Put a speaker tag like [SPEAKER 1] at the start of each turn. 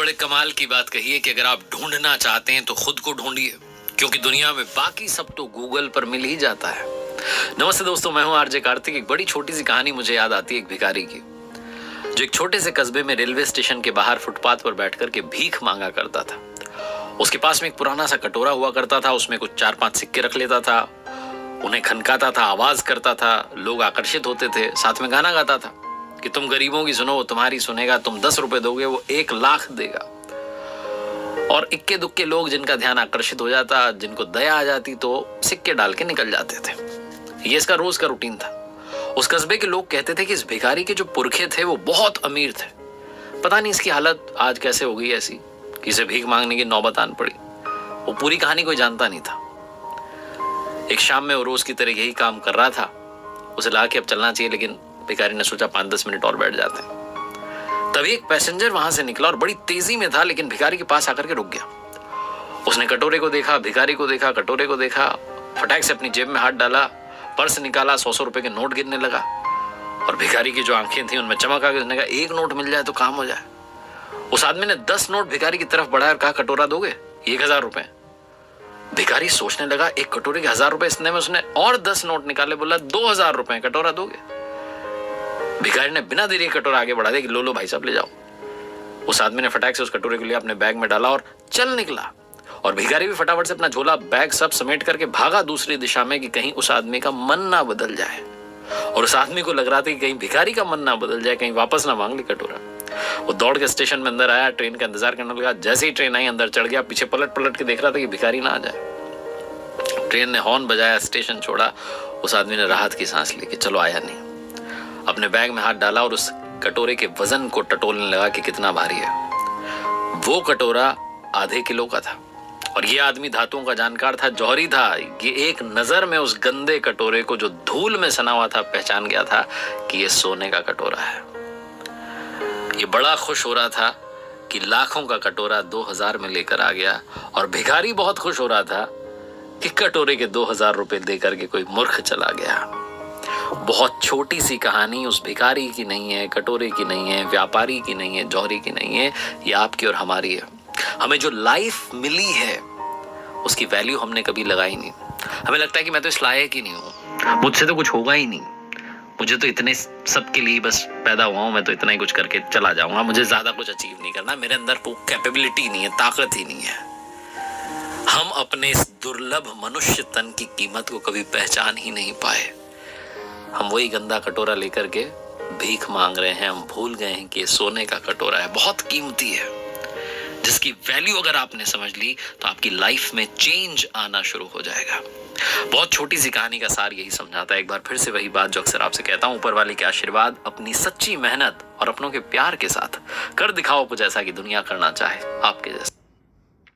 [SPEAKER 1] बड़े कमाल की बात कही है कि अगर आप ढूंढना चाहते हैं तो खुद को ढूंढिए, क्योंकि दुनिया में बाकी सब तो गूगल पर मिल ही जाता है। नमस्ते दोस्तों, मैं हूं आरजे कार्तिक। एक बड़ी छोटी सी कहानी मुझे याद आती है एक भिखारी की, जो एक छोटे से कस्बे में रेलवे स्टेशन के बाहर फुटपाथ पर बैठकर के भीख मांगा करता था। उसके पास में एक पुराना सा कटोरा हुआ करता था, उसमें कुछ 4-5 सिक्के रख लेता था, उन्हें खनकाता था, आवाज करता था, लोग आकर्षित होते थे, साथ में गाना गाता था कि तुम गरीबों की सुनो वो तुम्हारी सुनेगा, तुम 10 रुपए दोगे वो 1 लाख देगा। और इक्के दुक्के लोग जिनका ध्यान आकर्षित हो जाता, जिनको दया आ जाती, तो सिक्के डाल के निकल जाते थे। ये इसका रोज का रूटीन था। उस कस्बे के लोग कहते थे कि इस भिखारी के जो पुरखे थे वो बहुत अमीर थे। पता नहीं इसकी हालत आज कैसे हो गई ऐसी कि इसे भीख मांगने की नौबत आन पड़ी। वो पूरी कहानी कोई जानता नहीं था। एक शाम में वो रोज की तरह यही काम कर रहा था। उसे लगा कि अब चलना चाहिए, लेकिन भिखारी ने सोचा 5-10 मिनट और बैठ जाते हैं। तभी एक पैसेंजर वहां से निकला और बड़ी तेजी में था, लेकिन भिखारी के पास आकर के रुक गया। उसने कटोरे को देखा, भिखारी को देखा, कटोरे को देखा, फटाक से अपनी जेब में हाथ डाला, पर्स निकाला, 100 रुपए के नोट गिनने लगा। और भिखारी की जो आंखें थी उनमें चमक आ गई। उसने कहा 1 नोट मिल जाए तो काम हो जाए। उस आदमी ने 10 नोट भिखारी की तरफ बढ़ाया और कहा कटोरा दोगे? 1000 रुपए। भिखारी सोचने लगा, एक कटोरे के 1000 रुपए, इसने में उसने और 10 नोट निकाले, बोला 2000 रुपए, कटोरा दोगे? भिखारी ने बिना देरी कटोरा आगे बढ़ा दिया कि लो भाई साहब ले जाओ। उस आदमी ने फटाक से उस कटोरे को लिया, अपने बैग में डाला और चल निकला। और भिखारी भी फटाफट से अपना झोला बैग सब समेट करके भागा दूसरी दिशा में कि कहीं उस आदमी का मन ना बदल जाए। और उस आदमी को लग रहा था कि कहीं भिखारी का मन ना बदल जाए, कहीं वापस ना मांग ले कटोरा। वो दौड़ के स्टेशन में अंदर आया, ट्रेन का इंतजार करने लगा। जैसे ही ट्रेन आई अंदर चढ़ गया, पीछे पलट पलट के देख रहा था कि भिखारी ना आ जाए। ट्रेन ने हॉर्न बजाया, स्टेशन छोड़ा। उस आदमी ने राहत की सांस ली कि चलो आया नहीं। अपने बैग में हाथ डाला और उस कटोरे के वजन को टटोलने लगा कि कितना भारी है। वो कटोरा आधे किलो का था और ये आदमी धातुओं का जानकार था, जौहरी था। ये एक नजर में उस गंदे कटोरे को जो धूल में सना हुआ था पहचान गया था कि ये सोने का कटोरा है। ये बड़ा खुश हो रहा था कि लाखों का कटोरा 2000 में लेकर आ गया, और भिखारी बहुत खुश हो रहा था कि कटोरे के 2000 रुपए देकर के कोई मूर्ख चला गया। बहुत छोटी सी कहानी उस भिखारी की नहीं है, कटोरे की नहीं है, व्यापारी की नहीं है, जौहरी की नहीं है, ये आपकी और हमारी है। हमें जो लाइफ मिली है उसकी वैल्यू हमने कभी लगाई नहीं। हमें लगता है कि मैं तो इस लायक ही नहीं हूं, मुझसे तो कुछ होगा ही नहीं, मुझे तो इतने सबके लिए बस पैदा हुआ हूं, मैं तो इतना ही कुछ करके चला जाऊंगा, मुझे ज्यादा कुछ अचीव नहीं करना, मेरे अंदर कैपेबिलिटी नहीं है, ताकत ही नहीं है। हम अपने इस दुर्लभ मनुष्य तन की कीमत को कभी पहचान ही नहीं पाए। हम वही गंदा कटोरा लेकर के भीख मांग रहे हैं। हम भूल गए हैं कि ये सोने का कटोरा है, बहुत कीमती है, जिसकी वैल्यू अगर आपने समझ ली तो आपकी लाइफ में चेंज आना शुरू हो जाएगा। बहुत छोटी सी कहानी का सार यही समझाता है। एक बार फिर से वही बात जो अक्सर आपसे कहता हूं, ऊपर वाले के आशीर्वाद, अपनी सच्ची मेहनत और अपनों के प्यार के साथ कर दिखाओ कुछ ऐसा कि दुनिया करना चाहे आपके जैसा।